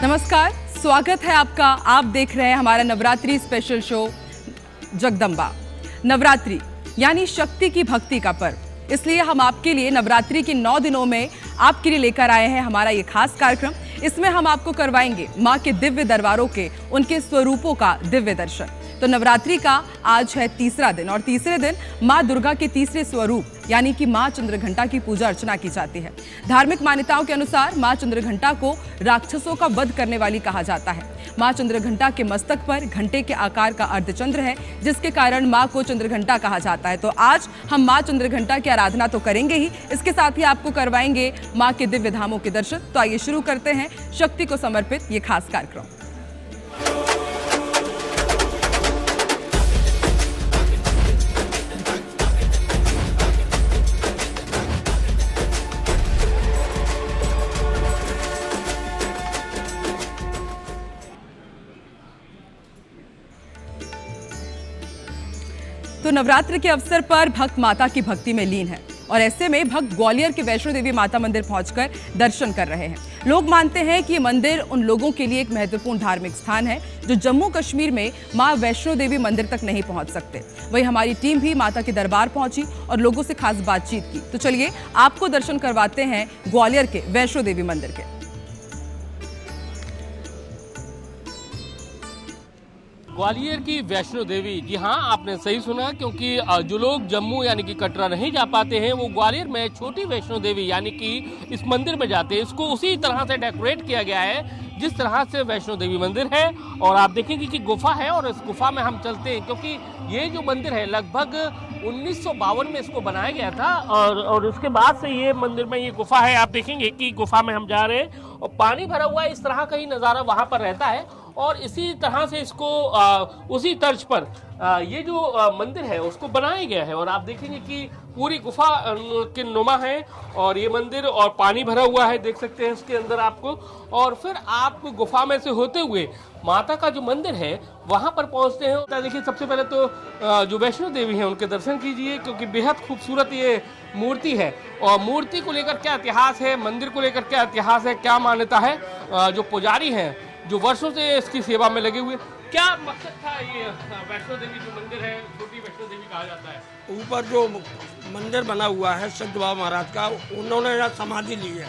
नमस्कार, स्वागत है आपका। आप देख रहे हैं हमारा नवरात्रि स्पेशल शो जगदम्बा। नवरात्रि यानी शक्ति की भक्ति का पर्व, इसलिए हम आपके लिए नवरात्रि के 9 दिनों में आपके लिए लेकर आए हैं हमारा ये खास कार्यक्रम। इसमें हम आपको करवाएंगे माँ के दिव्य दरबारों के, उनके स्वरूपों का दिव्य दर्शन। तो नवरात्रि का आज है तीसरा दिन और तीसरे दिन माँ दुर्गा के तीसरे स्वरूप यानी कि माँ चंद्रघंटा की पूजा अर्चना की जाती है। धार्मिक मान्यताओं के अनुसार माँ चंद्रघंटा को राक्षसों का वध करने वाली कहा जाता है। माँ चंद्रघंटा के मस्तक पर घंटे के आकार का अर्धचंद्र है, जिसके कारण माँ को चंद्रघंटा कहा जाता है। तो आज हम माँ चंद्रघंटा की आराधना तो करेंगे ही, इसके साथ ही आपको करवाएंगे माँ के दिव्य धामों के दर्शन। तो आइए शुरू करते हैं शक्ति को समर्पित ये खास कार्यक्रम। तो नवरात्र के अवसर पर भक्त माता की भक्ति में लीन है और ऐसे में भक्त ग्वालियर के वैष्णो देवी माता मंदिर पहुंचकर दर्शन कर रहे हैं। लोग मानते हैं कि ये मंदिर उन लोगों के लिए एक महत्वपूर्ण धार्मिक स्थान है जो जम्मू कश्मीर में मां वैष्णो देवी मंदिर तक नहीं पहुंच सकते। वहीं हमारी टीम भी माता के दरबार पहुंची और लोगों से खास बातचीत की। तो चलिए आपको दर्शन करवाते हैं ग्वालियर के वैष्णो देवी मंदिर के। ग्वालियर की वैष्णो देवी, जी हाँ, आपने सही सुना, क्योंकि जो लोग जम्मू यानी कि कटरा नहीं जा पाते हैं वो ग्वालियर में छोटी वैष्णो देवी यानी कि इस मंदिर में जाते हैं। इसको उसी तरह से डेकोरेट किया गया है जिस तरह से वैष्णो देवी मंदिर है। और आप देखेंगे कि गुफा है और इस गुफा में हम चलते हैं, क्योंकि ये जो मंदिर है लगभग 1952 में इसको बनाया गया था और उसके बाद से ये मंदिर में ये गुफा है। आप देखेंगे कि गुफा में हम जा रहे हैं और पानी भरा हुआ है, इस तरह का ही नज़ारा वहाँ पर रहता है। और इसी तरह से इसको उसी तर्ज पर ये जो मंदिर है उसको बनाया गया है। और आप देखेंगे कि पूरी गुफा के नुमा है और ये मंदिर और पानी भरा हुआ है, देख सकते हैं इसके अंदर आपको। और फिर आप गुफा में से होते हुए माता का जो मंदिर है वहां पर पहुंचते हैं। देखिए, सबसे पहले तो जो वैष्णो देवी हैं उनके दर्शन कीजिए, क्योंकि बेहद खूबसूरत ये मूर्ति है। और मूर्ति को लेकर क्या इतिहास है, मंदिर को लेकर क्या इतिहास है, क्या मान्यता है, जो पुजारी हैं जो वर्षों से इसकी सेवा में लगे हुए, क्या मकसद था ये वैष्णो देवी जो मंदिर है, छोटी वैष्णो देवी कहा जाता है। ऊपर जो मंदिर बना हुआ है संत बाबा महाराज का, उन्होंने यहाँ समाधि ली है,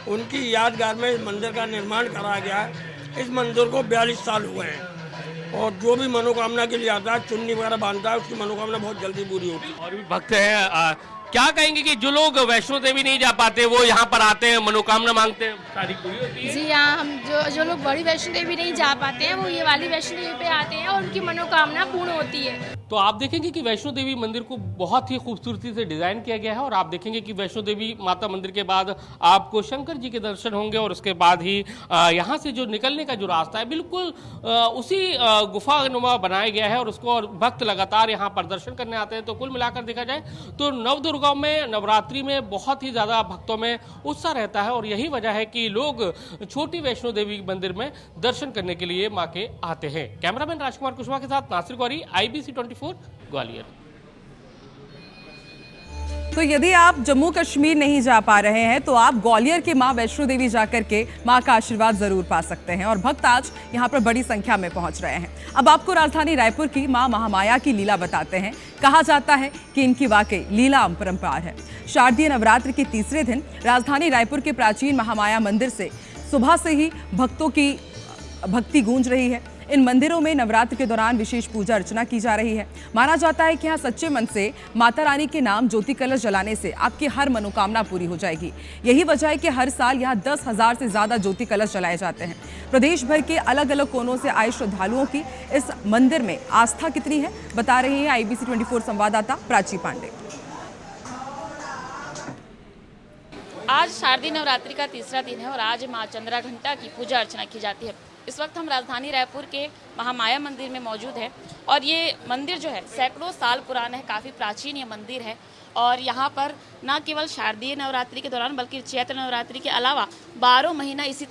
उनकी यादगार में इस मंदिर का निर्माण कराया गया है। इस मंदिर को 42 साल हुए हैं और जो भी मनोकामना के लिए आता है, चुन्नी वगैरह बांधता है, उसकी मनोकामना बहुत जल्दी पूरी होती है। और भी भक्त हैं, क्या कहेंगे कि जो लोग वैष्णो देवी नहीं जा पाते वो यहाँ पर आते हैं, मनोकामना मांगते हैं, सारी पूरी होती है। जी हाँ, हम जो लोग बड़ी वैष्णो देवी नहीं जा पाते हैं वो ये वाली वैष्णो देवी पे आते हैं और उनकी मनोकामना पूर्ण होती है। तो आप देखेंगे कि वैष्णो देवी मंदिर को बहुत ही खूबसूरती से डिजाइन किया गया है। और आप देखेंगे कि वैष्णो देवी माता मंदिर के बाद आपको शंकर जी के दर्शन होंगे और उसके बाद ही यहाँ से जो निकलने का जो रास्ता है बिल्कुल उसी गुफा नुमा बनाया गया है और उसको और भक्त लगातार यहाँ पर दर्शन करने आते हैं। तो कुल मिलाकर देखा जाए तो नवदुर्गा में, नवरात्रि में बहुत ही ज़्यादा भक्तों में उत्साह रहता है और यही वजह है कि लोग छोटी वैष्णो देवी मंदिर में दर्शन करने के लिए माँ के आते हैं। कैमरामैन राजकुमार कुशवाहा के साथ नासिर गौरी, IBC 24 ग्वालियर। तो यदि आप जम्मू कश्मीर नहीं जा पा रहे हैं तो आप ग्वालियर के मां वैष्णो देवी जाकर के मां का आशीर्वाद जरूर पा सकते हैं और भक्त आज यहां पर बड़ी संख्या में पहुंच रहे हैं। अब आपको राजधानी रायपुर की मां महामाया की लीला बताते हैं। कहा जाता है कि इनकी वाकई लीला अपरंपार है। शारदीय नवरात्र के तीसरे दिन राजधानी रायपुर के प्राचीन महामाया मंदिर से सुबह से ही भक्तों की भक्ति गूंज रही है। इन मंदिरों में नवरात्र के दौरान विशेष पूजा अर्चना की जा रही है। माना जाता है कि यहाँ सच्चे मन से माता रानी के नाम ज्योति कलश जलाने से आपकी हर मनोकामना पूरी हो जाएगी। यही वजह है कि हर साल यहाँ 10,000 से ज्यादा ज्योति कलश जलाए जाते हैं। प्रदेश भर के अलग अलग कोनों से आए श्रद्धालुओं की इस मंदिर में आस्था कितनी है, बता रही है IBC 24 संवाददाता प्राची पांडे। आज शारदीय नवरात्रि का तीसरा दिन है और आज माँ चंद्रघंटा की पूजा अर्चना की जाती है। इस वक्त हम राजधानी रायपुर के महामाया मंदिर में मौजूद हैं और ये मंदिर जो है सैकड़ों साल पुराना है, काफ़ी प्राचीन ये मंदिर है। और यहाँ पर न केवल शारदीय नवरात्रि के दौरान बल्कि चैत्र नवरात्रि के अलावा 12 महीना इसी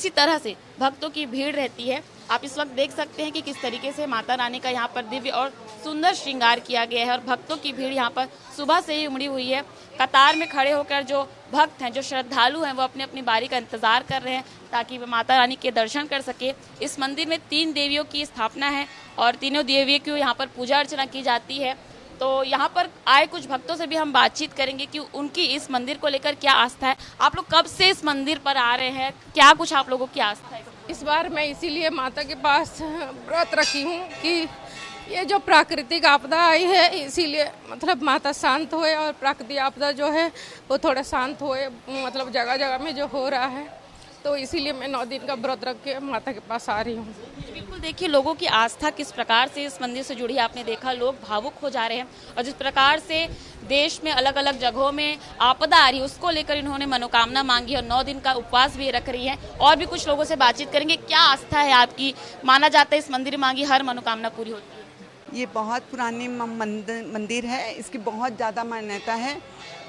तरह से भक्तों की भीड़ रहती है। आप इस वक्त देख सकते हैं कि किस तरीके से माता रानी का यहाँ पर दिव्य और सुंदर श्रृंगार किया गया है और भक्तों की भीड़ यहाँ पर सुबह से ही उमड़ी हुई है। कतार में खड़े होकर जो भक्त हैं, जो श्रद्धालु हैं, वो अपनी अपनी बारी का इंतजार कर रहे हैं ताकि वे माता रानी के दर्शन कर सके। इस मंदिर में 3 देवियों की स्थापना है और तीनों देवियों की यहाँ पर पूजा अर्चना की जाती है। तो यहाँ पर आए कुछ भक्तों से भी हम बातचीत करेंगे कि उनकी इस मंदिर को लेकर क्या आस्था है। आप लोग कब से इस मंदिर पर आ रहे हैं, क्या कुछ आप लोगों की आस्था है? इस बार मैं इसीलिए माता के पास व्रत रखी हूँ कि ये जो प्राकृतिक आपदा आई है, इसीलिए मतलब माता शांत होए और प्राकृतिक आपदा जो है वो थोड़ा शांत होए, मतलब जगह जगह में जो हो रहा है, तो इसीलिए मैं 9 दिन का व्रत रख के माता के पास आ रही हूँ। बिल्कुल, देखिए लोगों की आस्था किस प्रकार से इस मंदिर से जुड़ी है। आपने देखा लोग भावुक हो जा रहे हैं और जिस प्रकार से देश में अलग अलग जगहों में आपदा आ रही है उसको लेकर इन्होंने मनोकामना मांगी और 9 दिन का उपवास भी रख रही है। और भी कुछ लोगों से बातचीत करेंगे। क्या आस्था है आपकी? माना जाता है इस मंदिर में मांगी हर मनोकामना पूरी होती है। ये बहुत पुरानी मंदिर है, इसकी बहुत ज़्यादा मान्यता है।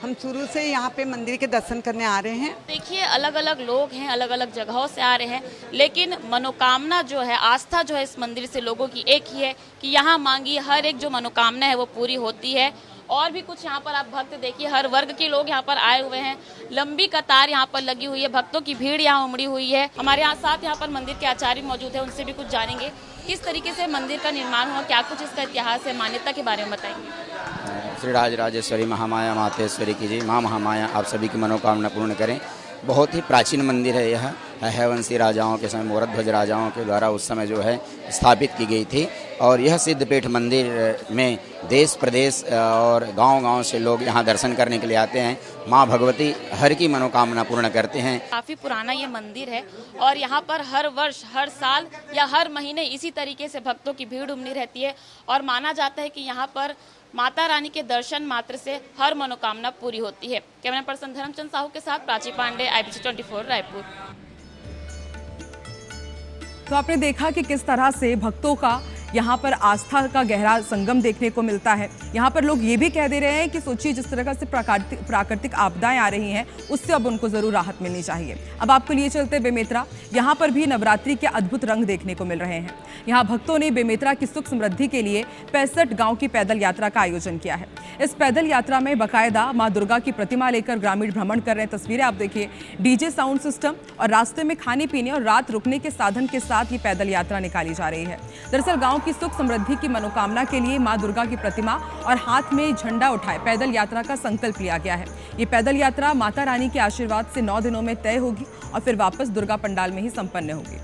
हम शुरू से यहाँ पे मंदिर के दर्शन करने आ रहे हैं। देखिए अलग अलग लोग हैं, अलग अलग जगहों से आ रहे हैं, लेकिन मनोकामना जो है, आस्था जो है इस मंदिर से लोगों की एक ही है कि यहाँ मांगी हर एक जो मनोकामना है वो पूरी होती है। और भी कुछ यहाँ पर आप भक्त देखिए, हर वर्ग के लोग यहाँ पर आए हुए हैं। लंबी कतार यहाँ पर लगी हुई है, भक्तों की भीड़ यहाँ उमड़ी हुई है। हमारे यहाँ साथ यहाँ पर मंदिर के आचार्य मौजूद है, उनसे भी कुछ जानेंगे किस तरीके से मंदिर का निर्माण हुआ, क्या कुछ इसका इतिहास है, मान्यता के बारे में बताएंगे। श्री राजराजेश्वरी महामाया मातेश्वरी की जी, माँ महामाया आप सभी की मनोकामना पूर्ण करें। बहुत ही प्राचीन मंदिर है यह, हैवंशी राजाओं के समय, मोरध्वज राजाओं के द्वारा उस समय जो है स्थापित की गई थी। और यह सिद्धपीठ मंदिर में देश प्रदेश और गांव-गांव से लोग यहाँ दर्शन करने के लिए आते हैं। माँ भगवती हर की मनोकामना पूर्ण करते हैं। काफ़ी पुराना ये मंदिर है और यहाँ पर हर वर्ष, हर साल या हर महीने इसी तरीके से भक्तों की भीड़ उमड़ी रहती है और माना जाता है कि यहाँ पर माता रानी के दर्शन मात्र से हर मनोकामना पूरी होती है। कैमरा पर्सन धर्मचंद साहू के साथ प्राची पांडे, IBC 24 रायपुर। तो आपने देखा कि किस तरह से भक्तों का यहाँ पर आस्था का गहरा संगम देखने को मिलता है। यहाँ पर लोग ये भी कह दे रहे हैं कि सोचिए जिस तरह से प्राकृतिक आपदाएं आ रही हैं उससे अब उनको जरूर राहत मिलनी चाहिए। अब आपको लिए चलते बेमेतरा, यहाँ पर भी नवरात्रि के अद्भुत रंग देखने को मिल रहे हैं। यहाँ भक्तों ने बेमेतरा की सुख समृद्धि के लिए 65 गाँव की पैदल यात्रा का आयोजन किया है। इस पैदल यात्रा में बाकायदा माँ दुर्गा की प्रतिमा लेकर ग्रामीण भ्रमण कर रहे हैं। तस्वीरें आप देखिए, डीजे साउंड सिस्टम और रास्ते में खाने पीने और रात रुकने के साधन के साथ ये पैदल यात्रा निकाली जा रही है। दरअसल गांव की सुख समृद्धि की मनोकामना के लिए मां दुर्गा की प्रतिमा और हाथ में झंडा उठाए पैदल यात्रा का संकल्प लिया गया है। ये पैदल यात्रा माता रानी के आशीर्वाद से 9 दिनों में तय होगी और फिर वापस दुर्गा पंडाल में ही संपन्न होगी।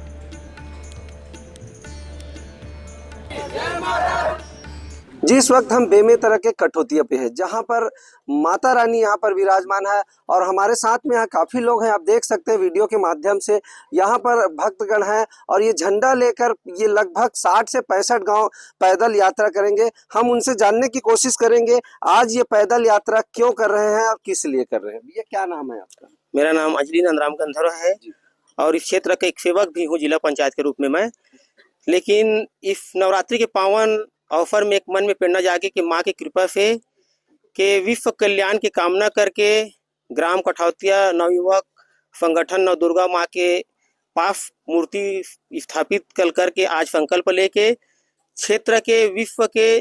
जी, इस वक्त हम बेमेतरा के कठोतिया पे है, जहां पर माता रानी यहाँ पर विराजमान है और हमारे साथ में यहाँ काफी लोग हैं। आप देख सकते हैं वीडियो के माध्यम से, यहाँ पर भक्तगण हैं और ये झंडा लेकर ये लगभग 60 से 65 गांव पैदल यात्रा करेंगे। हम उनसे जानने की कोशिश करेंगे आज ये पैदल यात्रा क्यों कर रहे हैं और किस लिए कर रहे हैं। भैया क्या नाम है आपका? मेरा नाम अजली नंदराम गंधर्व है और इस क्षेत्र का एक सेवक भी हूँ जिला पंचायत के रूप में मैं। लेकिन इस नवरात्रि के पावन अवसर में एक मन में प्रेरणा जागी कि माँ की कृपा से के विश्व कल्याण की कामना करके ग्राम कठौतिया नवयुवक संगठन नव दुर्गा माँ के पास मूर्ति स्थापित करके आज संकल्प लेके क्षेत्र के विश्व के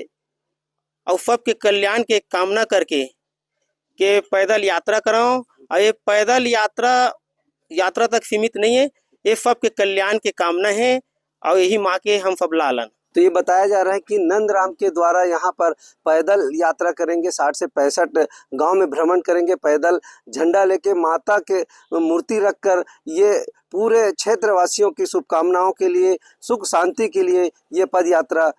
और सबके कल्याण के कामना करके के पैदल यात्रा कराऊं। और ये पैदल यात्रा तक सीमित नहीं है, ये सबके कल्याण के कामना है और यही माँ के हम सब लालन। तो ये बताया जा रहा है कि नंदराम के द्वारा यहाँ पर पैदल यात्रा करेंगे, 60 से 65 गांव में भ्रमण करेंगे, पैदल झंडा लेके माता के मूर्ति रखकर ये पूरे क्षेत्रवासियों की शुभकामनाओं के लिए, सुख शांति के लिए ये पद यात्रा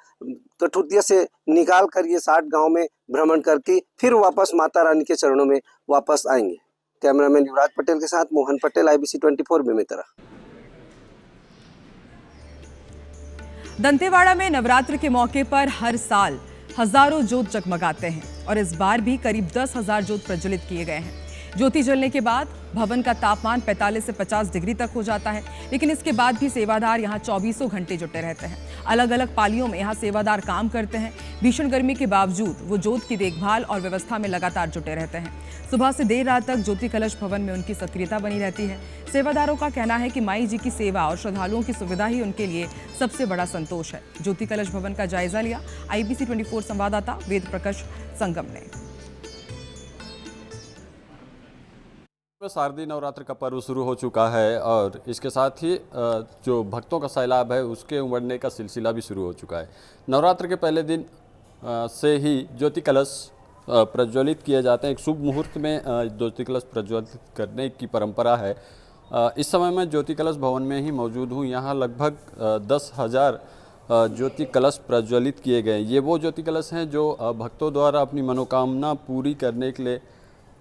कठुतिया से निकाल कर ये 60 गांव में भ्रमण करके फिर वापस माता रानी के चरणों में वापस आएंगे। कैमरामैन युवराज पटेल के साथ मोहन पटेल, IBC 24 बेमेतरा। दंतेवाड़ा में नवरात्र के मौके पर हर साल हजारों जोत जगमगाते हैं और इस बार भी करीब 10,000 जोत प्रज्वलित किए गए हैं। ज्योति जलने के बाद भवन का तापमान 45 से 50 डिग्री तक हो जाता है, लेकिन इसके बाद भी सेवादार यहाँ 24 घंटे जुटे रहते हैं। अलग अलग पालियों में यहाँ सेवादार काम करते हैं। भीषण गर्मी के बावजूद वो ज्योत की देखभाल और व्यवस्था में लगातार जुटे रहते हैं। सुबह से देर रात तक ज्योति कलश भवन में उनकी सक्रियता बनी रहती है। सेवादारों का कहना है कि माई जी की सेवा और श्रद्धालुओं की सुविधा ही उनके लिए सबसे बड़ा संतोष है। ज्योति कलश भवन का जायजा लिया IBC 24 संवाददाता वेद प्रकाश संगम ने। शारदीय नवरात्र का पर्व शुरू हो चुका है और इसके साथ ही जो भक्तों का सैलाब है उसके उमड़ने का सिलसिला भी शुरू हो चुका है। नवरात्र के पहले दिन से ही ज्योति कलश प्रज्वलित किए जाते हैं। एक शुभ मुहूर्त में ज्योति कलश प्रज्वलित करने की परंपरा है। इस समय मैं ज्योति कलश भवन में ही मौजूद हूँ। यहाँ लगभग 10,000 ज्योति कलश प्रज्वलित किए गए। ये वो ज्योति कलश हैं जो भक्तों द्वारा अपनी मनोकामना पूरी करने के लिए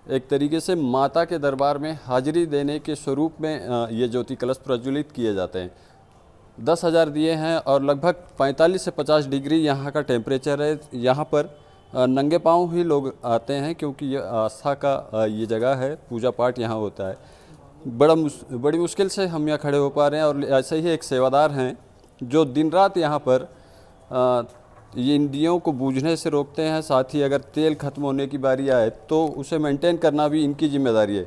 एक तरीके से माता के दरबार में हाजिरी देने के स्वरूप में ये ज्योति कलश प्रज्वलित किए जाते हैं। 10,000 दिए हैं और लगभग 45 से 50 डिग्री यहाँ का टेम्परेचर है। यहाँ पर नंगे पाँव ही लोग आते हैं क्योंकि ये आस्था का ये जगह है, पूजा पाठ यहाँ होता है। बड़ी मुश्किल से हम यहाँ खड़े हो पा रहे हैं और ऐसे ही एक सेवादार हैं जो दिन रात यहाँ पर ये इन दियों को बूझने से रोकते हैं। साथ ही अगर तेल खत्म होने की बारी आए तो उसे मेंटेन करना भी इनकी जिम्मेदारी है।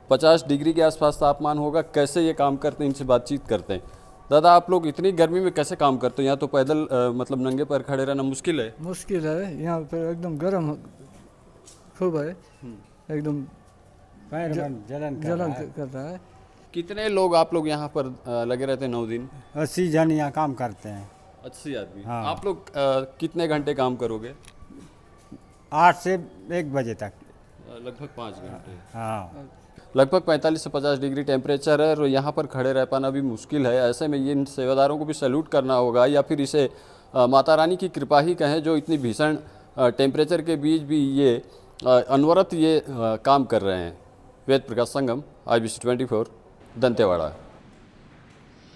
50 डिग्री के आसपास तापमान होगा। कैसे ये काम करते हैं, इनसे बातचीत करते हैं। दादा, आप लोग इतनी गर्मी में कैसे काम करते हो? यहाँ तो पैदल मतलब नंगे पैर खड़े रहना मुश्किल है। मुश्किल है, यहाँ पर एकदम गर्म खूब है, एकदम जलन कर रहा है। कितने लोग आप लोग यहाँ पर लगे रहते हैं 9 दिन? 80 जन यहाँ काम करते हैं। 80 आदमी। हाँ। आप लोग कितने घंटे काम करोगे? 8 से 1 बजे तक। लगभग 5 घंटे। हाँ, लगभग 45 से 50 डिग्री टेम्परेचर है और यहाँ पर खड़े रह पाना भी मुश्किल है। ऐसे में ये इन सेवादारों को भी सैल्यूट करना होगा या फिर इसे माता रानी की कृपा ही कहें जो इतनी भीषण टेम्परेचर के बीच भी ये अनवरत ये काम कर रहे हैं। वेद प्रकाश संगम, IBC 24, दंतेवाड़ा।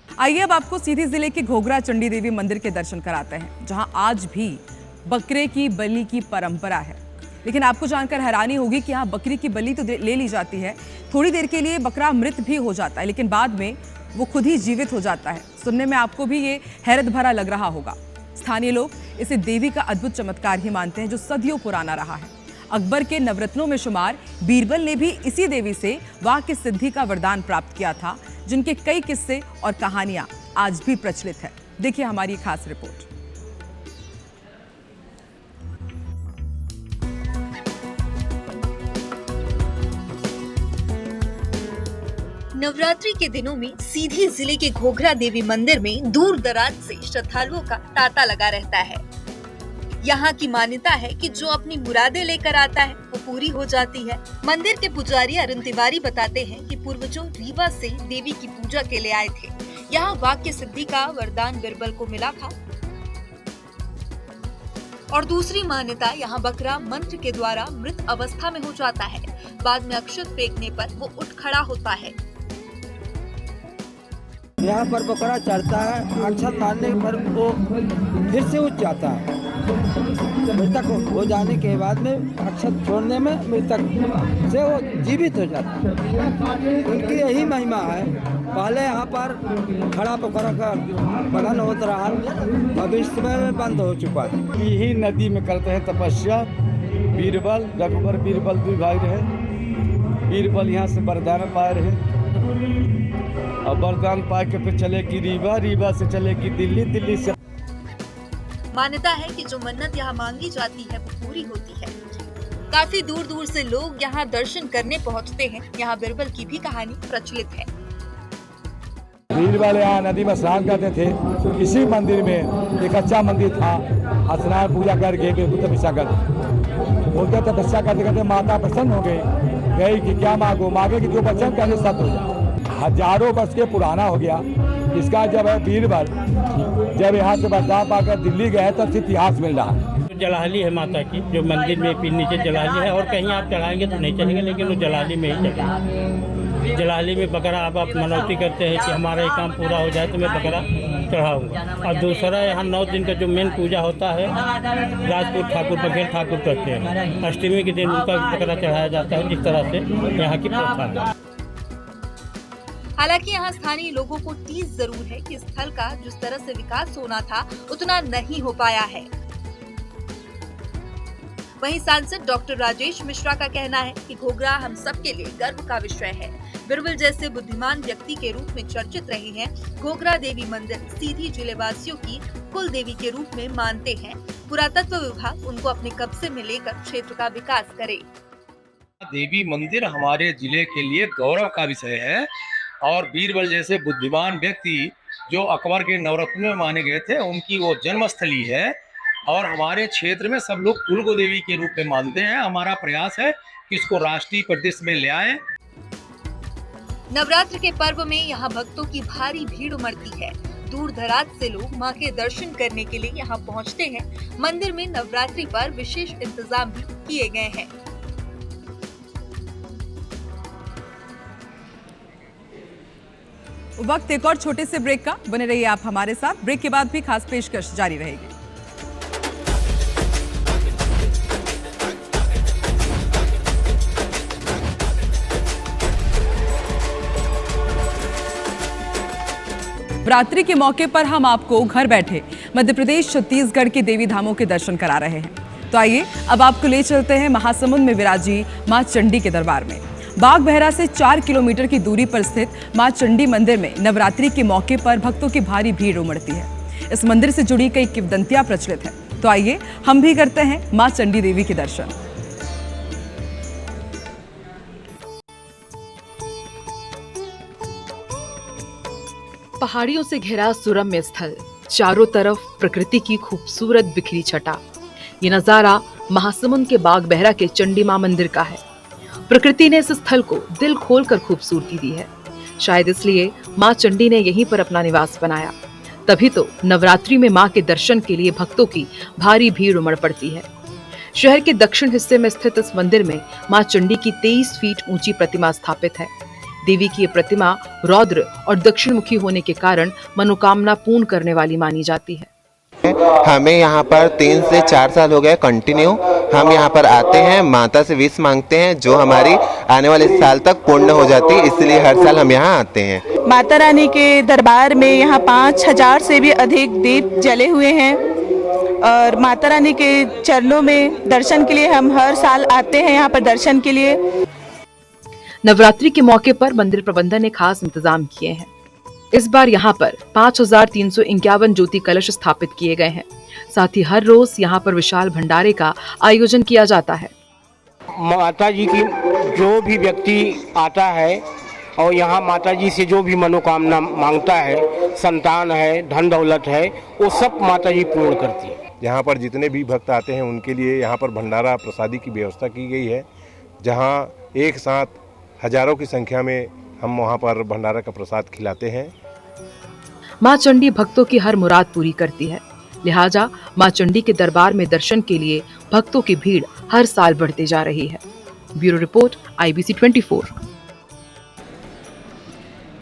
आइए अब आपको सीधी जिले के घोघरा चंडी देवी मंदिर के दर्शन कराते हैं, जहां आज भी बकरे की बलि की परंपरा है। लेकिन आपको जानकर हैरानी होगी कि यहाँ बकरी की बलि तो ले ली जाती है, थोड़ी देर के लिए बकरा मृत भी हो जाता है, लेकिन बाद में वो खुद ही जीवित हो जाता है। सुनने में आपको भी ये हैरत भरा लग रहा होगा। स्थानीय लोग इसे देवी का अद्भुत चमत्कार ही मानते हैं जो सदियों पुराना रहा है। अकबर के नवरत्नों में शुमार बीरबल ने भी इसी देवी से वाक्य सिद्धि का वरदान प्राप्त किया था, जिनके कई किस्से और कहानियां आज भी प्रचलित है। देखिए हमारी खास रिपोर्ट। नवरात्रि के दिनों में सीधी जिले के घोघरा देवी मंदिर में दूर दराज से श्रद्धालुओं का तांता लगा रहता है। यहाँ की मान्यता है कि जो अपनी मुरादें लेकर आता है वो पूरी हो जाती है। मंदिर के पुजारी अरुण तिवारी बताते हैं कि पूर्वजों रीवा से देवी की पूजा के लिए आए थे। यहाँ वाक्य सिद्धि का वरदान बीरबल को मिला था और दूसरी मान्यता यहाँ बकरा मंत्र के द्वारा मृत अवस्था में हो जाता है। बाद में अक्षत फेंकने पर वो उठ खड़ा होता है। यहाँ पर बकरा चढ़ता है, अक्षत मारने पर वो फिर से उठ जाता है। मृतक हो जाने के बाद में अक्षत छोड़ने में मृतक से वो जीवित हो जाता है। उनकी यही महिमा है। पहले यहाँ पर खड़ा बकरा का बदन होता रहा, भविष्य में बंद हो चुका है। यही नदी में करते हैं तपस्या। बीरबल, रघुबर बीरबल 2 भाई रहे। बीरबल यहाँ से वरदान पाए रहे और वरदान पाए के फिर चलेगी रीवा, रीवा से चलेगी दिल्ली, दिल्ली से। मान्यता है कि जो मन्नत यहाँ मांगी जाती है वो पूरी होती है। काफी दूर दूर से लोग यहाँ दर्शन करने पहुँचते हैं। यहाँ बीरबल की भी कहानी प्रचलित है। बीरबल यहाँ नदी में स्नान करते थे। इसी मंदिर में एक अच्छा मंदिर था। स्नान पूजा करके तपस्या करते, बोलते तपस्या करते करते माता प्रसन्न हो गई कि क्या मांगो, मांगे कि जो वचन कहने सत्य हो जाए। हजारों वर्ष के पुराना हो गया इसका। जब है बीरबल जब यहाँ से वरदान पाकर दिल्ली गए तो इतिहास मिल रहा है। जलाली है माता की, जो मंदिर में फिर नीचे जलाली है और कहीं आप चढ़ाएंगे तो नहीं चलेंगे, लेकिन वो जलाली में ही चलेंगे। जलाली में बकरा आप मनौती करते हैं कि हमारा ये काम पूरा हो जाए तो मैं बकरा चढ़ाऊंगा। और दूसरा यहाँ 9 दिन का जो मेन पूजा होता है, राजपूत ठाकुर बघेल ठाकुर करते हैं, अष्टमी के दिन उनका बकरा चढ़ाया जाता है। जिस तरह से यहाँ की प्रथा है। हालांकि यहाँ स्थानीय लोगों को टीस जरूर है कि स्थल का जिस तरह से विकास होना था उतना नहीं हो पाया है। वहीं सांसद डॉक्टर राजेश मिश्रा का कहना है कि घोघरा हम सब के लिए गर्व का विषय है। बिरबल जैसे बुद्धिमान व्यक्ति के रूप में चर्चित रहे हैं। घोघरा देवी मंदिर सीधी जिले वासियों की कुल देवी के रूप में मानते हैं। पुरातत्व विभाग उनको अपने कब्जे में लेकर क्षेत्र का विकास करे। देवी मंदिर हमारे जिले के लिए गौरव का विषय है और बीरबल जैसे बुद्धिमान व्यक्ति जो अकबर के नवरत्न में माने गए थे, उनकी वो जन्मस्थली है और हमारे क्षेत्र में सब लोग कुल देवी के रूप में मानते हैं। हमारा प्रयास है कि इसको राष्ट्रीय परिदृश्य में ले आए। नवरात्र के पर्व में यहाँ भक्तों की भारी भीड़ उमड़ती है। दूर दराज से लोग मां के दर्शन करने के लिए यहाँ पहुँचते हैं। मंदिर में नवरात्रि पर विशेष इंतजाम भी किए गए हैं। वक्त एक और छोटे से ब्रेक का, बने रहिए आप हमारे साथ। ब्रेक के बाद भी खास पेशकश जारी रहेगी। नवरात्रि के मौके पर हम आपको घर बैठे मध्य प्रदेश छत्तीसगढ़ के देवी धामों के दर्शन करा रहे हैं। तो आइए अब आपको ले चलते हैं महासमुंद में विराजी मां चंडी के दरबार में। बागबहरा से 4 किलोमीटर की दूरी पर स्थित मां चंडी मंदिर में नवरात्रि के मौके पर भक्तों की भारी भीड़ उमड़ती है। इस मंदिर से जुड़ी कई किंवदंतियां प्रचलित हैं। तो आइए हम भी करते हैं मां चंडी देवी के दर्शन। पहाड़ियों से घिरा सुरम्य स्थल, चारों तरफ प्रकृति की खूबसूरत बिखरी छटा। ये नजारा महासमुंद के बागबहरा के चंडी मां मंदिर का है। प्रकृति ने इस स्थल को दिल खोलकर खूबसूरती दी है। शायद इसलिए मां चंडी ने यहीं पर अपना निवास बनाया। तभी तो नवरात्रि में मां के दर्शन के लिए भक्तों की भारी भीड़ उमड़ पड़ती है। शहर के दक्षिण हिस्से में स्थित इस मंदिर में मां चंडी की 23 फीट ऊंची प्रतिमा स्थापित है। देवी की ये प्रतिमा रौद्र और दक्षिण मुखी होने के कारण मनोकामना पूर्ण करने वाली मानी जाती है। हमें यहाँ पर 3 से 4 साल हो गए कंटिन्यू। हम यहाँ पर आते हैं, माता से विश मांगते हैं जो हमारी आने वाले साल तक पूर्ण हो जाती है, इसलिए हर साल हम यहाँ आते हैं। माता रानी के दरबार में यहाँ 5000 से भी अधिक दीप जले हुए हैं और माता रानी के चरणों में दर्शन के लिए हम हर साल आते हैं यहाँ पर दर्शन के लिए। नवरात्रि के मौके पर मंदिर प्रबंधन ने खास इंतजाम किए हैं। इस बार यहाँ पर 5351 ज्योति कलश स्थापित किए गए हैं। साथ ही हर रोज यहाँ पर विशाल भंडारे का आयोजन किया जाता है। माता जी की जो भी व्यक्ति आता है और यहाँ माता जी से जो भी मनोकामना मांगता है, संतान है, धन दौलत है, वो सब माता जी पूर्ण करती है। यहाँ पर जितने भी भक्त आते हैं उनके लिए यहाँ पर भंडारा प्रसादी की व्यवस्था की गई है, जहाँ एक साथ हजारों की संख्या में हम वहाँ पर भंडारा का प्रसाद खिलाते हैं। मां चंडी भक्तों की हर मुराद पूरी करती है, लिहाजा मां चंडी के दरबार में दर्शन के लिए भक्तों की भीड़ हर साल बढ़ती जा रही है। Bureau report, IBC 24।